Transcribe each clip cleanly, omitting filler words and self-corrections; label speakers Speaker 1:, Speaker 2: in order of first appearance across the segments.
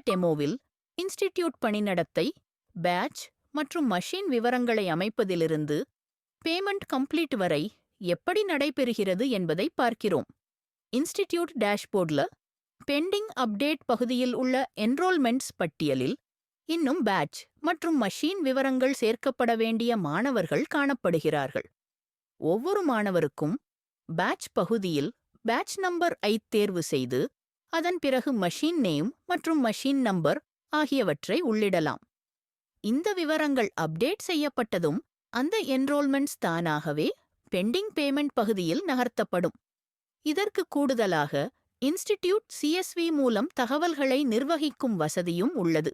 Speaker 1: டெமோவில் institute பணிநடத்தை, batch மற்றும் machine விவரங்களை அமைப்பதிலிருந்து payment complete வரை எப்படி நடைபெறுகிறது என்பதை பார்க்கிறோம். இன்ஸ்டிடியூட் டேஷ்போர்ட்ல பெண்டிங் அப்டேட் பகுதியில் உள்ள என்ரோல்மெண்ட்ஸ் பட்டியலில் இன்னும் பேட்ச் மற்றும் மஷின் விவரங்கள் சேர்க்கப்பட வேண்டிய மாணவர்கள் காணப்படுகிறார்கள். ஒவ்வொரு மாணவருக்கும் பேட்ச் பகுதியில் பேட்ச் நம்பர் ஐ தேர்வு செய்து அதன் பிறகு மஷின் நேம் மற்றும் மஷின் நம்பர் ஆகியவற்றை உள்ளிடலாம். இந்த விவரங்கள் அப்டேட் செய்யப்பட்டதும் அந்த என்ரோல்மெண்ட்ஸ் தானாகவே பெண்டிங் பேமெண்ட் பகுதியில் நகர்த்தப்படும். இதற்கு கூடுதலாக இன்ஸ்டிடியூட் சிஎஸ்வி மூலம் தகவல்களை நிர்வகிக்கும் வசதியும் உள்ளது.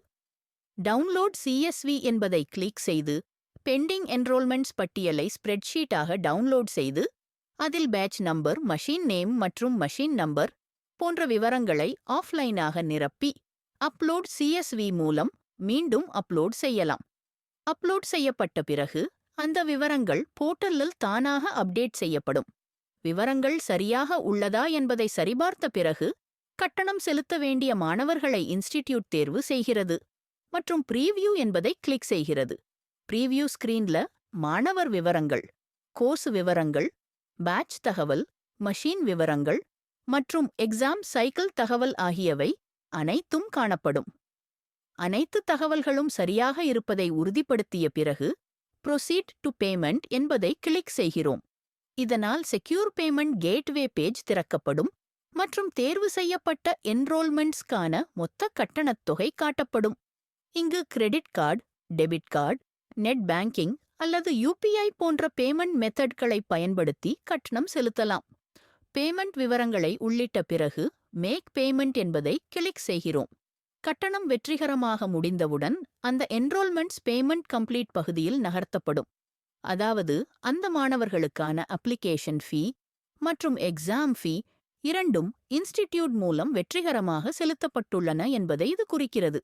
Speaker 1: டவுன்லோட் சிஎஸ்வி என்பதை கிளிக் செய்து பெண்டிங் என்ரோல்மெண்ட்ஸ் பட்டியலை ஸ்ப்ரெட்ஷீட்டாக டவுன்லோட் செய்து அதில் பேட்ச் நம்பர், மஷின் நேம் மற்றும் மஷின் நம்பர் போன்ற விவரங்களை ஆஃப்லைனாக நிரப்பி அப்லோட் சிஎஸ்வி மூலம் மீண்டும் அப்லோட் செய்யலாம். அப்லோட் செய்யப்பட்ட பிறகு அந்த விவரங்கள் போர்ட்டலில் தானாக அப்டேட் செய்யப்படும். விவரங்கள் சரியாக உள்ளதா என்பதை சரிபார்த்த பிறகு கட்டணம் செலுத்த வேண்டிய மாணவர்களை இன்ஸ்டிடியூட் தேர்வு செய்கிறது மற்றும் ப்ரீவியூ என்பதை கிளிக் செய்கிறது. ப்ரீவியூ ஸ்கிரீன்ல மாணவர் விவரங்கள், கோர்ஸ் விவரங்கள், பேட்ச் தகவல், மஷின் விவரங்கள் மற்றும் எக்ஸாம் சைக்கிள் தகவல் ஆகியவை அனைத்தும் காணப்படும். அனைத்து தகவல்களும் சரியாக இருப்பதை உறுதிப்படுத்திய பிறகு ப்ரொசீட் டு பேமெண்ட் என்பதை கிளிக் செய்கிறோம். இதனால் செக்யூர் பேமெண்ட் கேட்வே பேஜ் திறக்கப்படும் மற்றும் தேர்வு செய்யப்பட்ட என்ரோல்மெண்ட்ஸ்க்கான மொத்த கட்டணத் தொகை காட்டப்படும். இங்கு credit card, debit card, net banking அல்லது யூபிஐ போன்ற பேமெண்ட் மெத்தட்களை பயன்படுத்தி கட்டணம் செலுத்தலாம். பேமெண்ட் விவரங்களை உள்ளிட்ட பிறகு மேக் பேமெண்ட் என்பதை கிளிக் செய்கிறோம். கட்டணம் வெற்றிகரமாக முடிந்தவுடன் அந்த என்ரோல்மெண்ட்ஸ் பேமெண்ட் கம்ப்ளீட் பகுதியில் நகர்த்தப்படும். அதாவது அந்த மாணவர்களுக்கான அப்ளிகேஷன் ஃபீ மற்றும் எக்ஸாம் ஃபீ இரண்டும் இன்ஸ்டிடியூட் மூலம் வெற்றிகரமாக செலுத்தப்பட்டுள்ளன என்பதை இது குறிக்கிறது.